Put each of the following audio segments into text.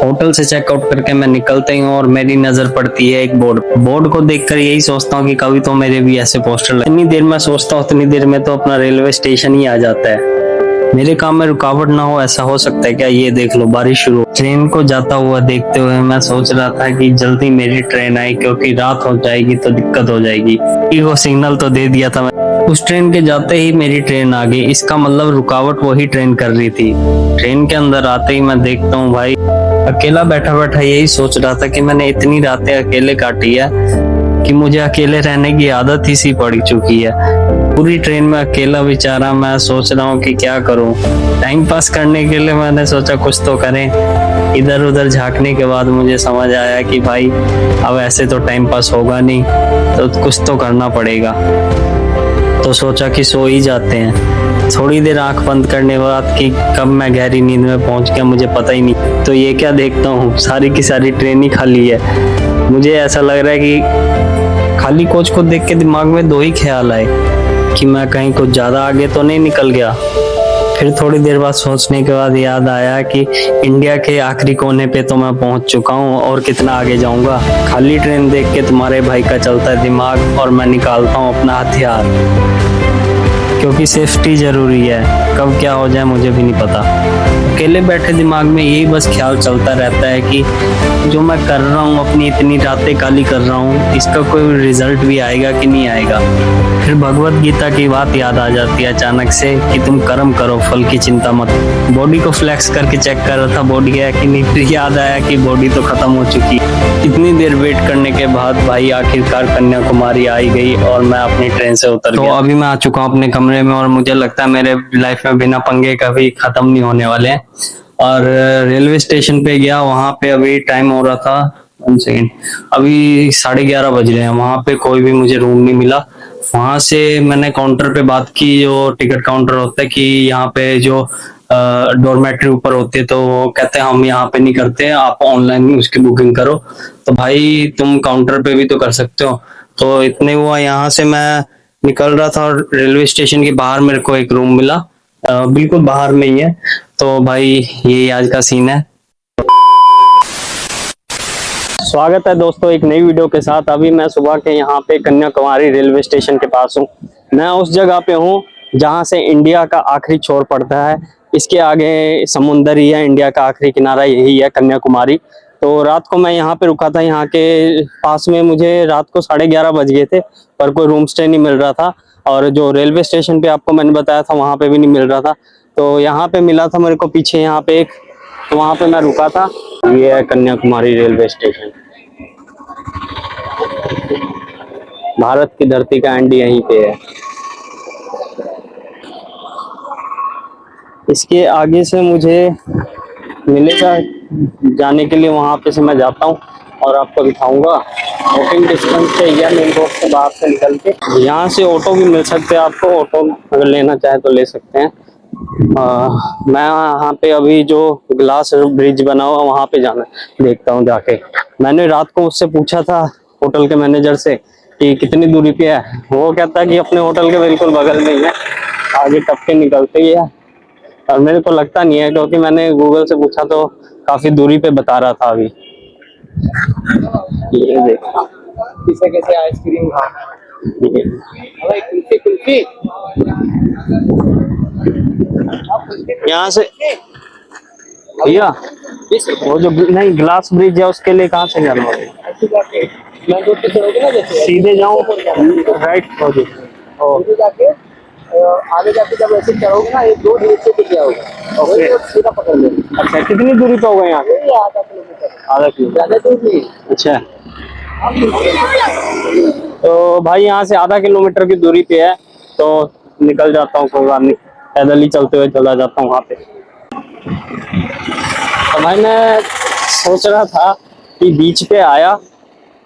Hotel से checkout करके मैं निकलता ही हूँ और मेरी नजर पड़ती है एक बोर्ड को देखकर यही सोचता हूँ कि कभी तो मेरे भी ऐसे पोस्टर लगे। इतनी देर में सोचता हूँ, उतनी देर में तो अपना रेलवे स्टेशन ही आ जाता है। मेरे काम में रुकावट ना हो ऐसा हो सकता है क्या? ये देख लो, बारिश शुरू। ट्रेन को जाता हुआ देखते हुए मैं सोच रहा था कि जल्दी मेरी ट्रेन आए, क्योंकि रात हो जाएगी तो दिक्कत हो जाएगी। वो सिग्नल तो दे दिया था मैं। उस ट्रेन के जाते ही मेरी ट्रेन आ गई। इसका मतलब रुकावट वही ट्रेन कर रही थी। ट्रेन के अंदर आते ही मैं देखता हूँ भाई, अकेला बैठा बैठा यही सोच रहा था कि मैंने इतनी रातें अकेले काटी है कि मुझे अकेले रहने की आदत ही सी पड़ चुकी है। पूरी ट्रेन में अकेला बेचारा। मैं सोच रहा हूँ कि क्या करूँ। टाइम पास करने के लिए मैंने सोचा कुछ तो करें। इधर उधर झांकने के बाद मुझे समझ आया कि भाई अब ऐसे तो टाइम पास होगा नहीं, तो कुछ तो करना पड़ेगा। तो सोचा कि सो ही जाते हैं। थोड़ी देर आंख बंद करने के बाद कि कब मैं गहरी नींद में पहुंच गया मुझे पता ही नहीं। तो ये क्या देखता हूँ, सारी की सारी ट्रेन ही खाली है। मुझे ऐसा लग रहा है कि खाली कोच को देख के दिमाग में दो ही ख्याल आए कि मैं कहीं कुछ ज्यादा आगे तो नहीं निकल गया। फिर थोड़ी देर बाद सोचने के बाद याद आया कि इंडिया के आखिरी कोने पे तो मैं पहुंच चुका हूं, और कितना आगे जाऊंगा। खाली ट्रेन देख के तुम्हारे भाई का चलता है दिमाग और मैं निकालता हूं अपना हथियार, क्योंकि सेफ्टी जरूरी है। कब क्या हो जाए मुझे भी नहीं पता। अकेले बैठे दिमाग में यही बस ख्याल चलता रहता है कि जो मैं कर रहा हूँ, अपनी इतनी रातें काली कर रहा हूँ, इसका कोई रिजल्ट भी आएगा कि नहीं आएगा। फिर भगवत गीता की बात याद आ जाती है अचानक से कि तुम कर्म करो, फल की चिंता मत। बॉडी को फ्लेक्स करके चेक कर रहा था बॉडी है कि नहीं, फिर याद आया कि बॉडी तो खत्म हो चुकी। इतनी देर वेट करने के बाद भाई आखिरकार कन्याकुमारी आई गई और मैं अपनी ट्रेन से उतर गया। तो अभी मैं आ चुका हूँ अपने कमरे में और मुझे लगता है मेरे लाइफ में बिना पंगे कभी खत्म नहीं होने वाले हैं। और रेलवे स्टेशन पे गया, वहां पे अभी टाइम हो रहा था, 1 सेकेंड, अभी 11:30 बज रहे हैं। वहां पे कोई भी मुझे रूम नहीं मिला। वहां से मैंने काउंटर पे बात की, जो टिकट काउंटर होता है, कि यहाँ पे जो डॉर्मेट्री ऊपर होती है, तो वो कहते हैं हम यहाँ पे नहीं करते, आप ऑनलाइन ही उसकी बुकिंग करो। तो भाई तुम काउंटर पे भी तो कर सकते हो। तो इतने हुआ, यहाँ से मैं निकल रहा था और रेलवे स्टेशन के बाहर मेरे को एक रूम मिला, बिल्कुल बाहर में ही है। तो भाई ये आज का सीन है। स्वागत है दोस्तों एक नई वीडियो के साथ। अभी मैं सुबह के यहाँ पे कन्याकुमारी रेलवे स्टेशन के पास हूँ। मैं उस जगह पे हूँ जहाँ से इंडिया का आखिरी छोर पड़ता है। इसके आगे समुंदर ही है, इंडिया का आखिरी किनारा यही है, कन्याकुमारी। तो रात को मैं यहाँ पे रुका था। यहाँ के पास में मुझे रात को 11:30 बज गए थे, पर कोई रूम स्टे नहीं मिल रहा था। और जो रेलवे स्टेशन पे आपको मैंने बताया था वहाँ पे भी नहीं मिल रहा था। तो यहाँ पे मिला था मेरे को पीछे यहाँ पे एक, तो वहाँ पे मैं रुका था। ये है कन्याकुमारी रेलवे स्टेशन। भारत की धरती का एंड यहीं पे है। इसके आगे से मुझे मिलेगा जाने के लिए, वहां पे से मैं जाता हूँ और आपको दिखाऊंगा। वॉकिंग डिस्टेंस से या मेन रोड से बाहर से निकल के यहाँ से ऑटो भी मिल सकते हैं आपको। ऑटो अगर लेना चाहे तो ले सकते हैं। मैं यहाँ पे अभी जो ग्लास ब्रिज बना हुआ वहां पे जाना देखता हूँ जाके। मैंने रात को उससे पूछा था होटल के मैनेजर से कि कितनी दूरी पे है। वो कहता है कि अपने होटल के बिल्कुल बगल में ही है, आगे टपके निकलते ही है। और मेरे को लगता नहीं है, क्योंकि मैंने गूगल से पूछा तो काफी दूरी पे बता रहा था अभी। ये देखो कैसे कैसे आइसक्रीम कुल्फी यहाँ से भैया वो जो नहीं ग्लास ब्रिज है उसके लिए कहाँ से जाना होगा? सीधे जाऊँ राइट हो जाके आगे जाके जब ऐसे चढ़ोगे ना, ये 2 नीचे पे क्या होगा, ओके सीधा पकड़ लो। अच्छा कितनी दूरी पे होगा यहाँ से? आधा किलोमीटर। आधा किलोमीटर, ज्यादा दूर नहीं। अच्छा। तो भाई यहाँ से आधा किलोमीटर की दूरी पे है, तो निकल जाता हूँ, कोई बात नहीं, पैदल ही चलते हुए चला जाता हूँ वहाँ पे। तो भाई मैं सोच रहा था कि बीच पे आया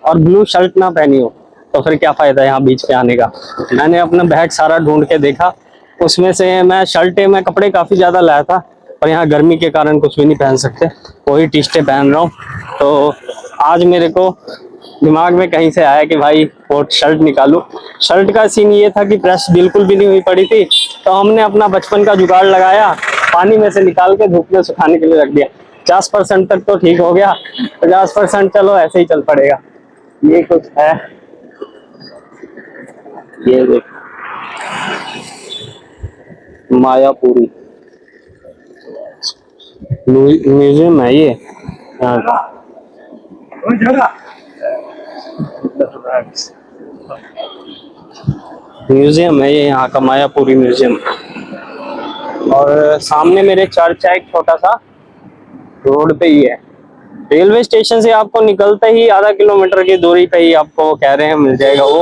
और ब्लू शर्ट ना पहनी हो तो फिर क्या फायदा यहाँ बीच पे आने का। मैंने अपना बैग सारा ढूंढ के देखा, उसमें से मैं कपड़े काफी ज्यादा लाया था, और यहाँ गर्मी के कारण कुछ भी नहीं पहन सकते, वही टी शर्टें पहन रहा हूँ। तो आज मेरे को दिमाग में कहीं से आया कि भाई वो शर्ट निकालूं। शर्ट का सीन ये था कि प्रेस बिल्कुल भी नहीं हुई पड़ी थी, तो हमने अपना बचपन का जुगाड़ लगाया, पानी में से निकाल के धूप में सुखाने के लिए रख दिया। 50% तक तो ठीक हो गया, 50% चलो ऐसे ही चल पड़ेगा। ये कुछ है, ये देख मायापुरी म्यूजियम है ये यहाँ का। म्यूजियम है ये यहाँ का, मायापुरी म्यूजियम। और सामने मेरे चर्च है एक छोटा सा, रोड पे ही है। रेलवे स्टेशन से आपको निकलते ही आधा किलोमीटर की दूरी पे ही आपको कह रहे हैं मिल जाएगा वो।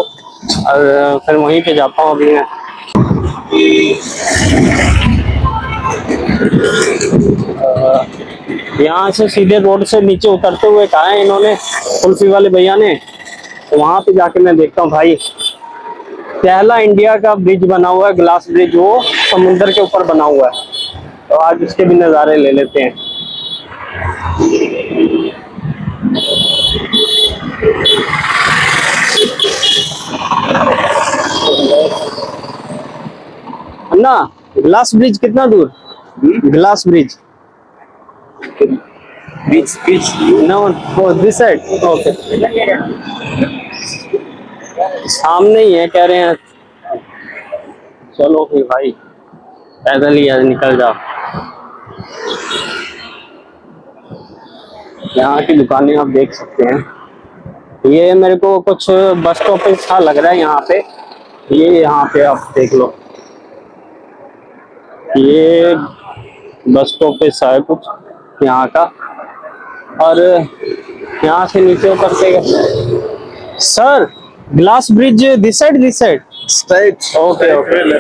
और फिर वहीं पे जाता हूँ अभी मैं। यहाँ से सीधे रोड से नीचे उतरते हुए कहा है इन्होंने, कुल्फी वाले भैया ने। तो वहां पे जाके मैं देखता हूँ भाई, पहला इंडिया का ब्रिज बना हुआ है, ग्लास ब्रिज, वो समुद्र के ऊपर बना हुआ है। तो आज उसके भी नज़ारे ले लेते हैं। अन्ना, ग्लास ब्रिज कितना दूर? Glass bridge no this side, okay. सामने ही है कह रहे हैं। चलो फिर भाई पैदल ही आज निकल जाओ। यहाँ की दुकानें आप देख सकते हैं। ये मेरे को कुछ बस स्टॉप सा लग रहा है यहाँ पे। ये यहाँ पे आप देख लो, ये बस स्टॉप सा है कुछ यहाँ का। और यहाँ से नीचे उतरते गए sir, glass bridge this side okay okay.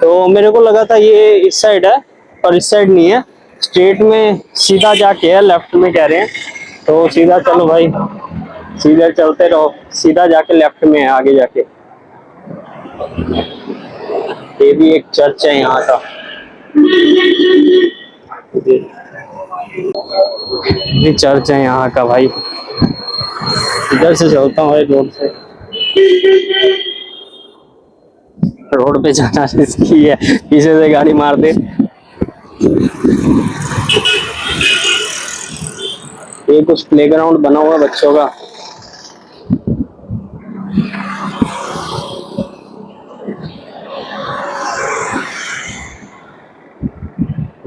तो मेरे को लगा था ये इस साइड है, पर इस साइड नहीं है, स्ट्रेट में सीधा जाके है, लेफ्ट में कह रहे हैं। तो सीधा चलो भाई, सीधा चलते रहो, सीधा जाके लेफ्ट में है आगे जाके। ये भी एक चर्च है यहाँ का, ये चर्च है यहाँ का भाई। इधर से चलता हूँ भाई, रोड पे जाना रिस्की है, पीछे से गाड़ी मार दे। ये कुछ प्लेग्राउंड बना हुआ है बच्चों का।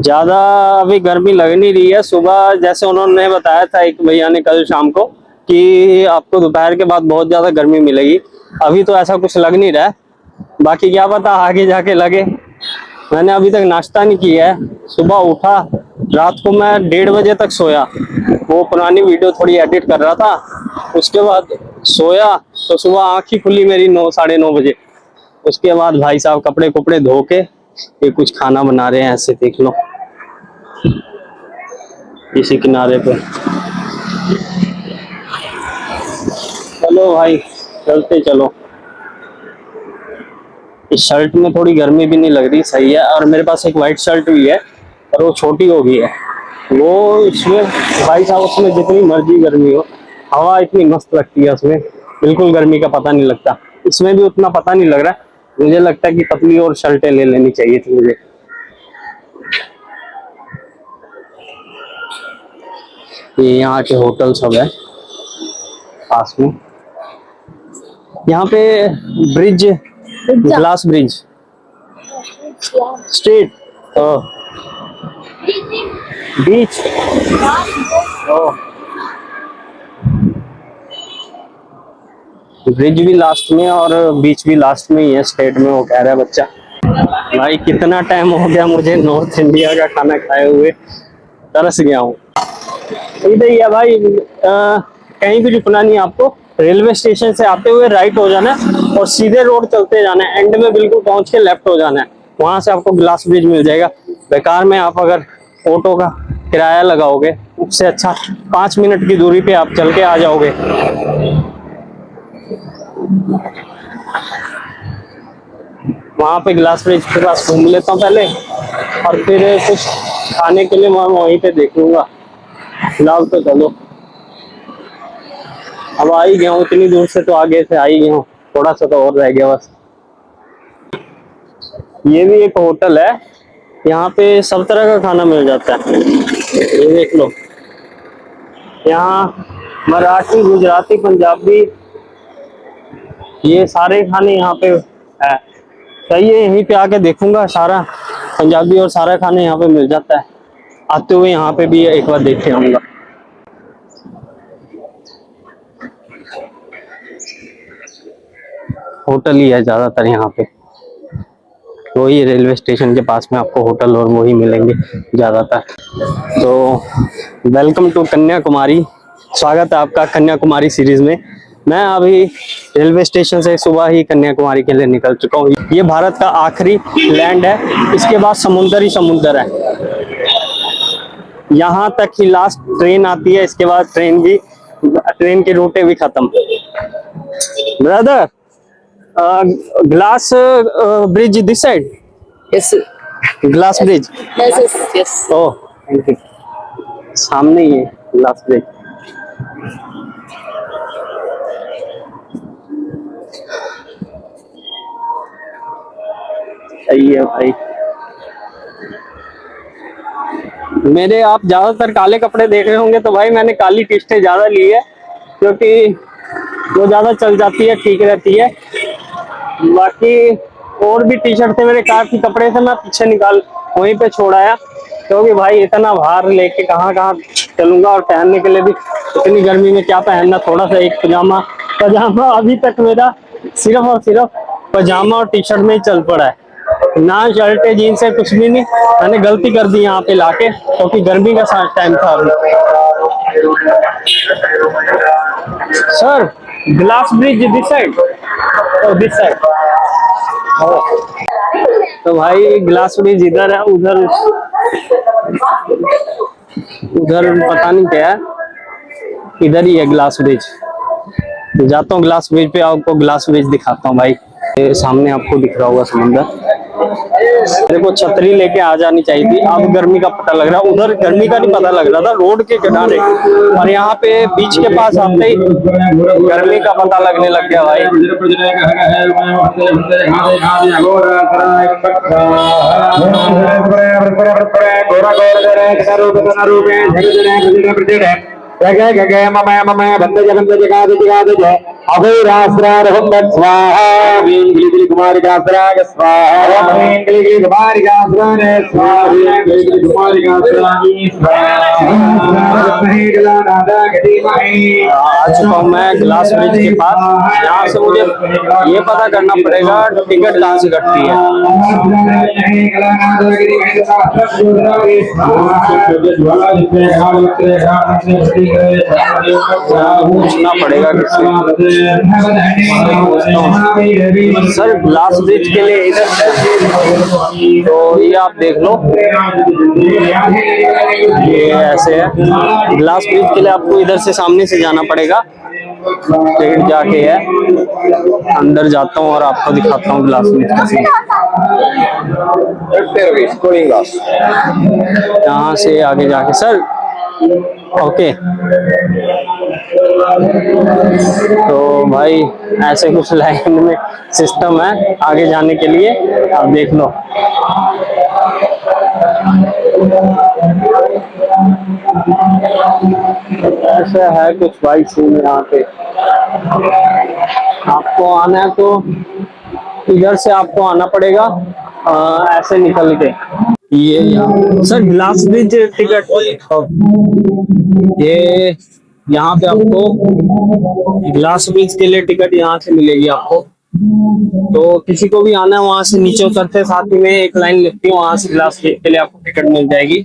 ज्यादा अभी गर्मी लग नहीं रही है। सुबह जैसे उन्होंने बताया था एक भैया ने कल शाम को कि आपको दोपहर के बाद बहुत ज्यादा गर्मी मिलेगी, अभी तो ऐसा कुछ लग नहीं रहा है। बाकी क्या पता आगे जाके लगे। मैंने अभी तक नाश्ता नहीं किया है। सुबह उठा, रात को मैं 1:30 बजे तक सोया, वो पुरानी वीडियो थोड़ी एडिट कर रहा था। उसके बाद सोया तो सुबह आँख ही खुली मेरी 9 साढ़े 9 बजे। उसके बाद भाई साहब कपड़े कुपड़े धो के ये कुछ खाना बना रहे हैं, ऐसे देख लो इसी किनारे पे। चलो भाई चलते चलो। इस शर्ट में थोड़ी गर्मी भी नहीं लग रही, सही है। और मेरे पास एक वाइट शर्ट भी है, और वो छोटी हो गई है। वो इसमें भाई साहब उसमें जितनी मर्जी गर्मी हो, हवा इतनी मस्त लगती है उसमें, बिल्कुल गर्मी का पता नहीं लगता। इसमें भी उतना पता नहीं लग रहा है। मुझे लगता है कि पतली और शर्टें ले लेनी चाहिए थी मुझे। ये यहाँ के होटल सब है पास में। यहाँ पे ब्रिज, ग्लास ब्रिज स्ट्रीट बीच। ब्रिज भी लास्ट में और बीच भी लास्ट में ही है, स्टेट में, वो कह रहा है बच्चा। भाई कितना टाइम हो गया मुझे नॉर्थ इंडिया का खाना खाए हुए, तरस गया हूँ। इधर ही है भाई, कहीं भी रुकना नहीं है आपको। रेलवे स्टेशन से आते हुए राइट हो जाना है और सीधे रोड चलते जाना है। एंड में बिल्कुल पहुंच के लेफ्ट हो जाना है, वहां से आपको ग्लास ब्रिज मिल जाएगा। बेकार में आप अगर ऑटो का किराया लगाओगे, उससे अच्छा 5 मिनट की दूरी पे आप चल के आ जाओगे। वहां पे ग्लास ब्रिज के पास घूम लेता हूँ पहले, और फिर कुछ खाने के लिए मैं वहीं पे देख लूंगा। फिलहाल तो चलो, अब आ ही गया हूँ, इतनी दूर से तो आगे से आ ही गया हूँ, थोड़ा सा तो और रह गया बस। ये भी एक होटल है, यहाँ पे सब तरह का खाना मिल जाता है। ये देख लो, यहाँ मराठी, गुजराती, पंजाबी, ये सारे खाने यहाँ पे है। सही है, यहीं पे आके देखूंगा, सारा पंजाबी और सारा खाने यहाँ पे मिल जाता है। आते हुए यहाँ पे भी एक बार देख के आऊंगा। होटल ही है ज्यादातर यहाँ पे, वही रेलवे स्टेशन के पास में आपको होटल और वही मिलेंगे ज्यादातर। तो वेलकम टू कन्याकुमारी, स्वागत है आपका कन्याकुमारी सीरीज में। मैं अभी रेलवे स्टेशन से सुबह ही कन्याकुमारी के लिए निकल चुका हूँ। ये भारत का आखिरी लैंड है, इसके बाद समुंदर ही समुंदर है। यहाँ तक ही लास्ट ट्रेन आती है, इसके बाद ट्रेन के रूटें भी खत्म। Brother, glass bridge this side, Yes. Glass bridge. Yes. Oh, thank you. सामने ही है ग्लास ब्रिज। सही है भाई। मेरे आप ज्यादातर काले कपड़े देख रहे होंगे, तो भाई मैंने काली टी शर्टें ज्यादा ली है, क्योंकि वो ज्यादा चल जाती है, ठीक रहती है। बाकी और भी टी शर्ट थे मेरे, काफी कपड़े थे, मैं पीछे निकाल वहीं पे छोड़ आया, क्योंकि भाई इतना भार लेके कहाँ कहाँ चलूंगा, और पहनने के लिए भी इतनी गर्मी में क्या पहनना। थोड़ा सा एक पजामा अभी तक मेरा सिर्फ और सिर्फ पजामा और टी शर्ट में ही चल पड़ा है, ना शर्ट है, जीन्स है, कुछ भी नहीं। मैंने गलती कर दी यहाँ पे लाके, क्योंकि गर्मी का टाइम था अभी। Sir, glass bridge this side, this side. तो भाई ग्लास ब्रिज इधर है, उधर पता नहीं क्या है, इधर ही है ग्लास ब्रिज। जाता हूँ ग्लास ब्रिज पे, आपको ग्लास ब्रिज दिखाता हूँ भाई। ये सामने आपको दिख रहा होगा समुंदर। मेरे को छतरी लेके आ जानी चाहिए थी, अब गर्मी का पता लग रहा है। उधर गर्मी का नहीं पता लग रहा था, रोड के किनारे, और यहाँ पे बीच के पास आते ही गर्मी का पता लगने लग गया भाई। जय जय जय ममय ममय बंदे जगंदे जगादे जगादे जय अभयरास्त्रार हम स्वाहा वींगली कुमारी कास्त्राग स्वाहा वींगली कुमारी कास्त्रान स्वाहा वींगली कुमारी कास्त्रागी स्वाहा महिला नादा गति मही। आ चुका हूँ मैं ग्लास ब्रिज के पास। यहाँ से मुझे ये पता करना पड़ेगा टिकट कहाँ से कटती है। पूछना पड़ेगा किसी। सर, ग्लास ब्रिज के लिए इधर से, तो ये आप देख लो, ये ऐसे है। ग्लास ब्रिज के लिए आपको इधर से सामने से जाना पड़ेगा। टिकट जाके है, अंदर जाता हूँ और आपको दिखाता हूँ ग्लास ब्रिज का सीन। यहाँ से आगे जाके सर, ओके। तो भाई ऐसे कुछ लाइन में सिस्टम है आगे जाने के लिए, आप देख लो। ऐसा है कुछ भाई सीन यहाँ पे। आपको आना है तो इधर से आपको आना पड़ेगा, ऐसे निकल के। ये सर ग्लास ब्रिज टिकट, ये यहाँ पे आपको ग्लास ब्रिज के लिए टिकट यहाँ से मिलेगी आपको। तो किसी को भी आना है, वहां से नीचे उतरते साथ ही में एक लाइन लगती है, वहां से ग्लास ब्रिज के लिए आपको टिकट मिल जाएगी।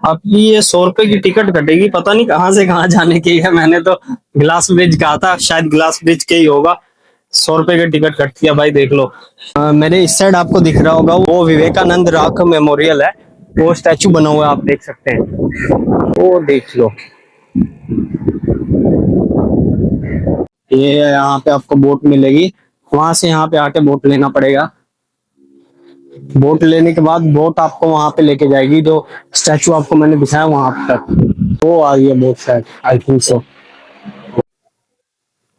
आपकी ये 100 रुपए की टिकट कटेगी, पता नहीं कहाँ से कहाँ जाने की है। मैंने तो ग्लास ब्रिज कहा था, शायद ग्लास ब्रिज के ही होगा। 100 रुपए की टिकट कटती है भाई, देख लो। मेरे इस साइड आपको दिख रहा होगा, वो विवेकानंद रॉक मेमोरियल है, वो स्टैचू बना हुआ है, आप देख सकते हैं, वो देख लो। ये यहाँ पे आपको बोट मिलेगी, वहां से यहाँ पे आके बोट लेना पड़ेगा। बोट लेने के बाद बोट आपको वहां पे लेके जाएगी, जो स्टैचू आपको मैंने दिखाया वहां तक, वो आ गई है बोट शायद, आई थिंक सो।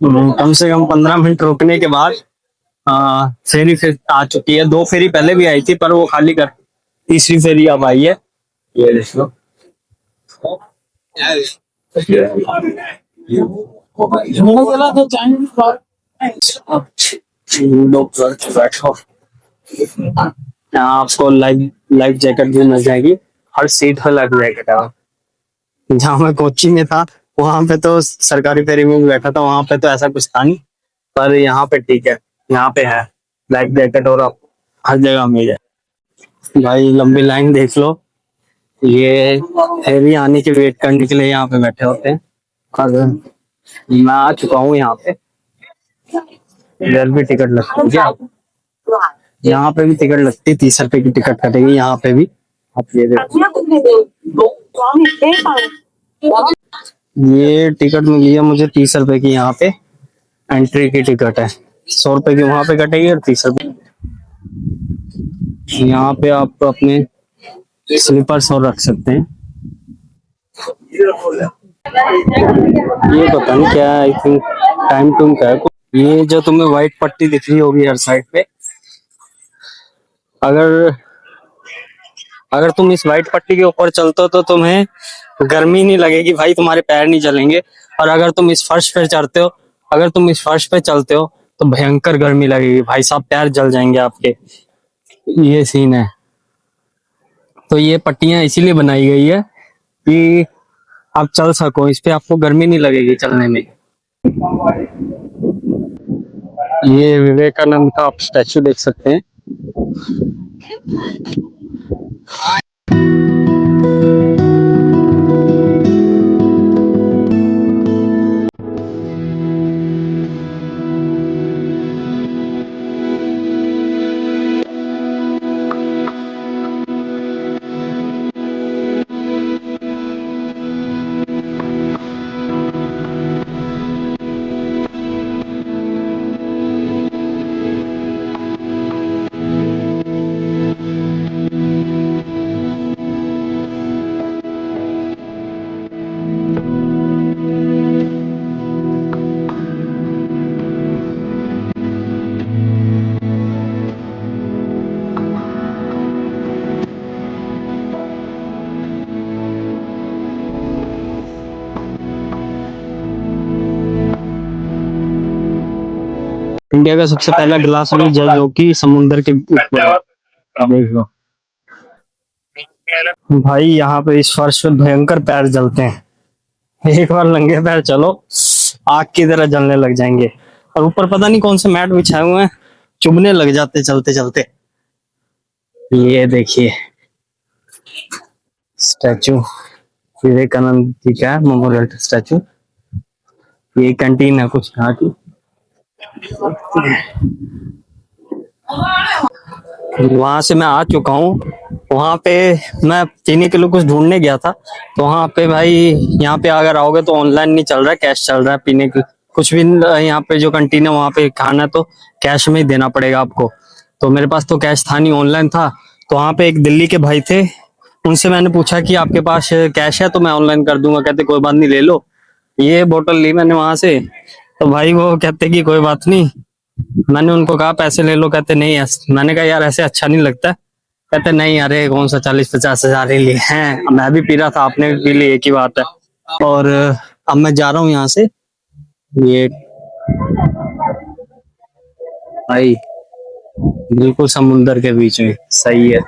कम से कम 15 मिनट रुकने के बाद फेरी फिर आ चुकी है। 2 फेरी पहले भी आई थी, पर वो खाली कर, तीसरी फेरी अब आई है। ये देखो, बैठो, यहाँ आपको लाइफ लाइफ जैकेट भी मिल जाएगी। हर सीट पर लाइफ जैकेट है। जहाँ मैं कोच्चि में था वहां पे तो सरकारी फेरी में भी बैठा था, वहां पे तो ऐसा कुछ था नहीं, पर यहाँ पे ठीक है, यहाँ पे है लाइफ जैकेट और आप हर जगह मिल जाए। भाई लंबी लाइन देख लो, ये फेरी आने की वेट करने के लिए यहाँ पे बैठे होते हैं। और मैं आ चुका हूँ यहाँ पे। इधर भी टिकट लगती है क्या? यहाँ पे भी टिकट लगती है, 30 रुपए की टिकट कटेगी यहाँ पे भी। आप ये देखो, ये टिकट मिली है मुझे 30 रुपए की, यहाँ पे एंट्री की टिकट है। 100 रुपए की वहां पे कटेगी और 30 रुपए। यहाँ पे आप अपने स्लीपर्स और रख सकते हैं। ये पता नहीं क्या है, आई थिंक टाइम टूम का है। ये जो तुम्हें व्हाइट पट्टी दिख रही होगी हर साइड पे, अगर अगर तुम इस व्हाइट पट्टी के ऊपर चलते हो तो तुम्हें गर्मी नहीं लगेगी भाई, तुम्हारे पैर नहीं जलेंगे। और अगर तुम इस फर्श पे चढ़ते हो, अगर तुम इस फर्श पे चलते हो तो भयंकर गर्मी लगेगी भाई साहब, पैर जल जाएंगे आपके। ये सीन है। तो ये पट्टियां इसीलिए बनाई गई है कि आप चल सको, इस पे आपको गर्मी नहीं लगेगी चलने में। ये विवेकानंद का आप स्टैचू देख सकते हैं। इंडिया का सबसे पहला ग्लास ब्रिज है जो कि समुंदर के ऊपर है। देखो भाई, यहाँ पे इस फर्श पे भयंकर पैर जलते हैं। एक बार नंगे पैर चलो, आग की तरह जलने लग जाएंगे। और ऊपर पता नहीं कौन से मैट बिछाए हुए हैं, चुभने लग जाते चलते चलते। ये देखिए स्टैचू विवेकानंद जी का है, मेमोरियल स्टैचू। ये कैंटीन है कुछ यहाँ की। वहां से मैं आ चुका हूँ। वहां पे मैं पीने के लिए कुछ ढूंढने गया था, तो वहां पे भाई, यहाँ पे अगर आओगे तो ऑनलाइन नहीं चल रहा है, कैश चल रहा है। पीने की कुछ भी यहाँ पे जो कैंटीन है वहां पे खाना तो कैश में ही देना पड़ेगा आपको। तो मेरे पास तो कैश था नहीं, ऑनलाइन था। तो वहां पे एक दिल्ली के भाई थे, उनसे मैंने पूछा कि आपके पास कैश है तो मैं ऑनलाइन कर दूंगा। कहते कोई बात नहीं, ले लो। ये बोतल ली मैंने वहां से, तो भाई वो कहते कि कोई बात नहीं। मैंने उनको कहा पैसे ले लो, कहते नहीं। मैंने कहा यार ऐसे अच्छा नहीं लगता। कहते नहीं, अरे कौन सा 40-50 हजार ही लिए हैं, मैं भी पी रहा था, आपने भी पी ली, एक ही बात है। और अब मैं जा रहा हूँ यहाँ से। ये भाई बिल्कुल समुंदर के बीच में, सही है।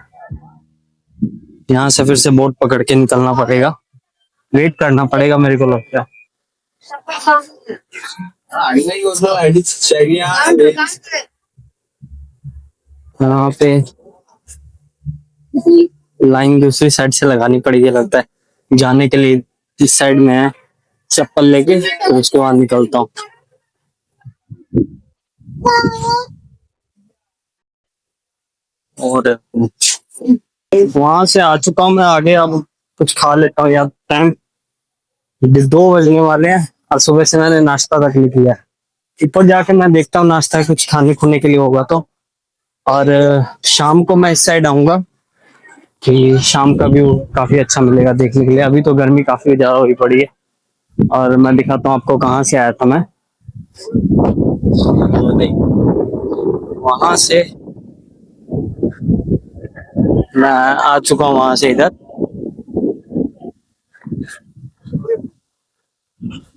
यहाँ से फिर से बोट पकड़ के निकलना पड़ेगा, वेट करना पड़ेगा मेरे को लगता है। यहाँ पे लाइन दूसरी साइड से लगानी पड़ेगी लगता है जाने के लिए। इस साइड में है, चप्पल लेके तो उसके बाद निकलता हूँ। और वहां से आ चुका हूँ मैं आगे। अब कुछ खा लेता हूँ यार, टाइम 2 बजने वाले हैं और सुबह से मैंने नाश्ता तक नहीं किया। ऊपर जाके मैं देखता हूँ नाश्ता कुछ खाने खुने के लिए होगा तो। और शाम को मैं इस साइड आऊंगा कि शाम का व्यू काफी अच्छा मिलेगा देखने के लिए। अभी तो गर्मी काफी ज्यादा हुई पड़ी है। और मैं दिखाता हूँ आपको कहाँ से आया था मैं। वहां से मैं आ चुका हूँ, वहां से इधर।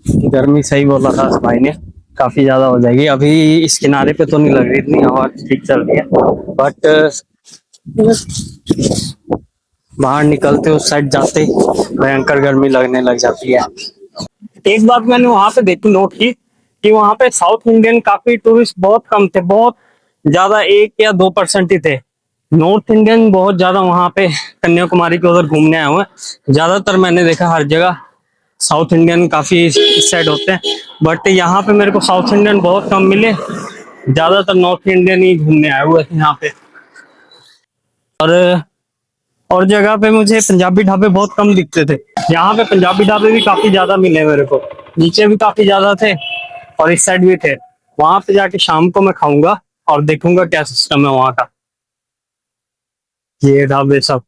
गर्मी सही बोला था इस भाई ने, काफी ज्यादा हो जाएगी। अभी इस किनारे पे तो नहीं लग रही, इतनी हवा ठीक चल रही है, बट बाहर निकलते उस साइड जाते ही भयंकर गर्मी लगने लग जाती है। एक बात मैंने वहां पे देखी, नोट की, कि वहां पे साउथ इंडियन काफी टूरिस्ट बहुत कम थे, बहुत ज्यादा 1 या 2% ही थे। नॉर्थ इंडियन बहुत ज्यादा वहां पे कन्याकुमारी के उधर घूमने आए हुए हैं। ज्यादातर मैंने देखा हर जगह साउथ इंडियन काफी इस साइड होते हैं, बट यहाँ पे मेरे को साउथ इंडियन बहुत कम मिले, ज्यादातर नॉर्थ इंडियन ही घूमने आए हुए थे यहाँ पे। और जगह पे मुझे पंजाबी ढाबे बहुत कम दिखते थे, यहाँ पे पंजाबी ढाबे भी काफी ज्यादा मिले मेरे को, नीचे भी काफी ज्यादा थे और इस साइड भी थे। वहां पे जाके शाम को मैं खाऊंगा और देखूंगा क्या सिस्टम है वहां का। ये ढाबे सब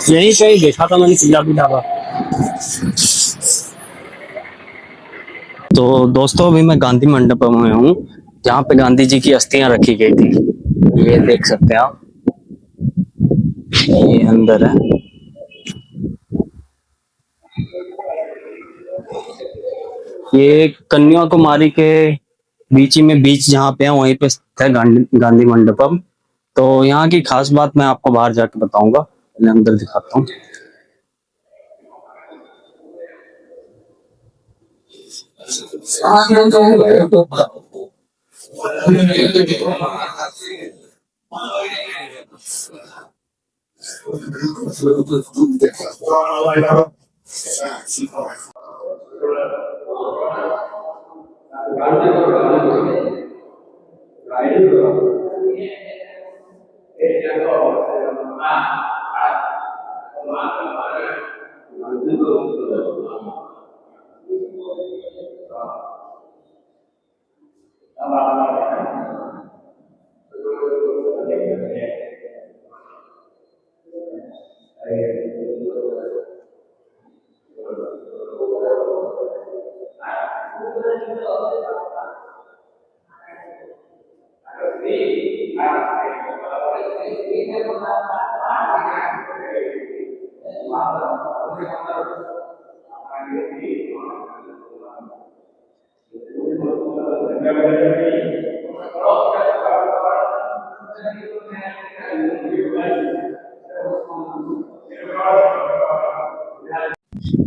यही कहीं देखा था मैंने पंजाबी ढाबा। तो दोस्तों अभी मैं गांधी मंडपम में हूँ, जहाँ पे गांधी जी की अस्थियां रखी गई थी। ये देख सकते हैं आप, ये अंदर है। ये कन्याकुमारी के बीच ही में बीच जहाँ पे है वहीं पे स्थित है गांधी मंडपम। तो यहाँ की खास बात मैं आपको बाहर जाके बताऊंगा, मैं अंदर दिखाता हूँ।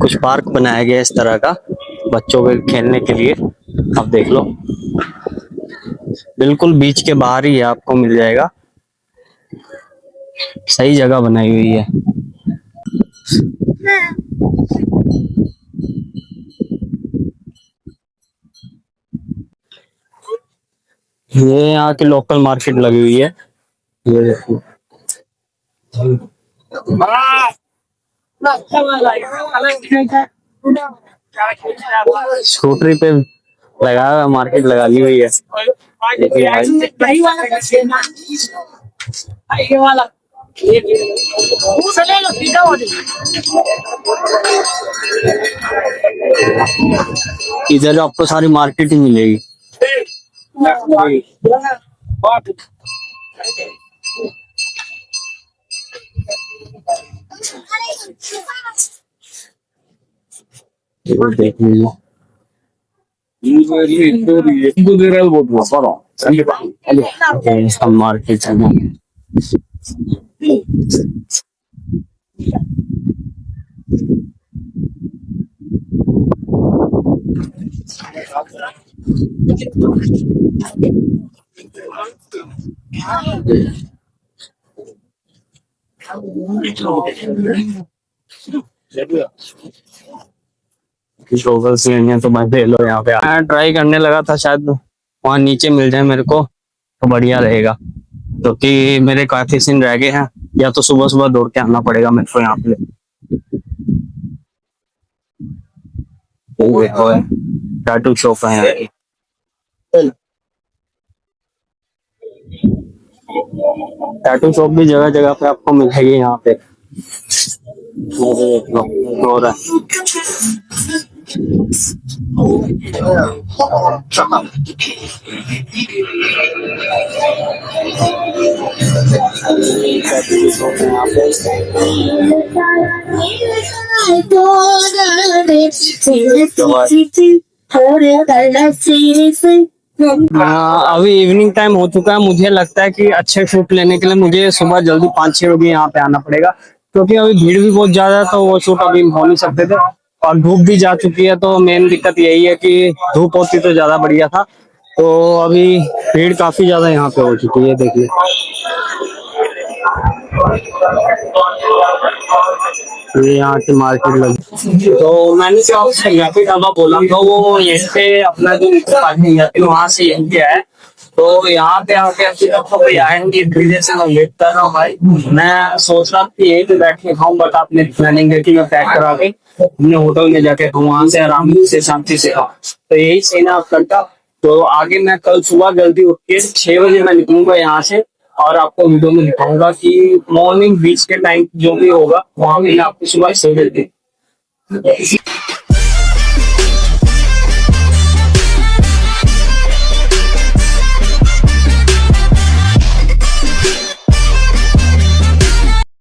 कुछ पार्क बनाया गया है इस तरह का बच्चों के खेलने के लिए, आप देख लो, बिल्कुल बीच के बाहर ही है, आपको मिल जाएगा। सही जगह बनाई हुई है। ये यहाँ की लोकल मार्केट लगी हुई है, ये देखो। स्कूटरी पे लगा हुआ मार्केट लगा ली हुई है। इधर आपको सारी मार्केट ही मिलेगी। देख लीजिए, सब मार्केट है। लोकल सीढ़ियाँ तो मैं ले लो यहाँ पे। मैं ट्राई करने लगा था, शायद वहाँ नीचे मिल जाए मेरे को तो बढ़िया रहेगा, क्योंकि मेरे काफी सीन रह गए हैं, या तो सुबह सुबह दौड़ के आना पड़ेगा मेरे को यहाँ पे। टैटू शॉप है यहाँ की। टैटू शॉप भी जगह जगह पे आपको मिलेगी यहाँ पे। और अभी इवनिंग टाइम हो चुका है। मुझे लगता है कि अच्छे शूट लेने के लिए मुझे सुबह जल्दी 5-6 बजे यहाँ पे आना पड़ेगा, क्योंकि अभी भीड़ भी बहुत ज्यादा है, तो वो शूट अभी हो नहीं सकते थे। और धूप भी जा चुकी है, तो मेन दिक्कत यही है कि धूप होती तो ज्यादा बढ़िया था। तो अभी भीड़ काफी ज्यादा यहाँ पे हो चुकी है, देखिए। ये यहाँ की मार्केट लगी। तो मैंने जो आपसे रैपिड ढाबा बोला तो वो यहीं पे अपना जो पार्किंग है वहां से यहीं पे है। तो यहाँ पे आके कोई आएंगे धीरे से मैं वेट कर रहा हूँ भाई। मैं सोच रहा था कि यहीं पे बैठ के खाऊं, बट आपने प्लानिंग है कि मैं पैक करा के अपने होटल में जाके खाऊं, वहां से आराम से शांति से खाऊं। तो यही सीन है आपका। तो आगे मैं कल सुबह जल्दी उठ के 6 बजे मैं निकलूंगा यहाँ से, और आपको वीडियो में दिखाऊंगा कि मॉर्निंग बीच के टाइम जो भी होगा वहां पे आपको सुबह 6 बजे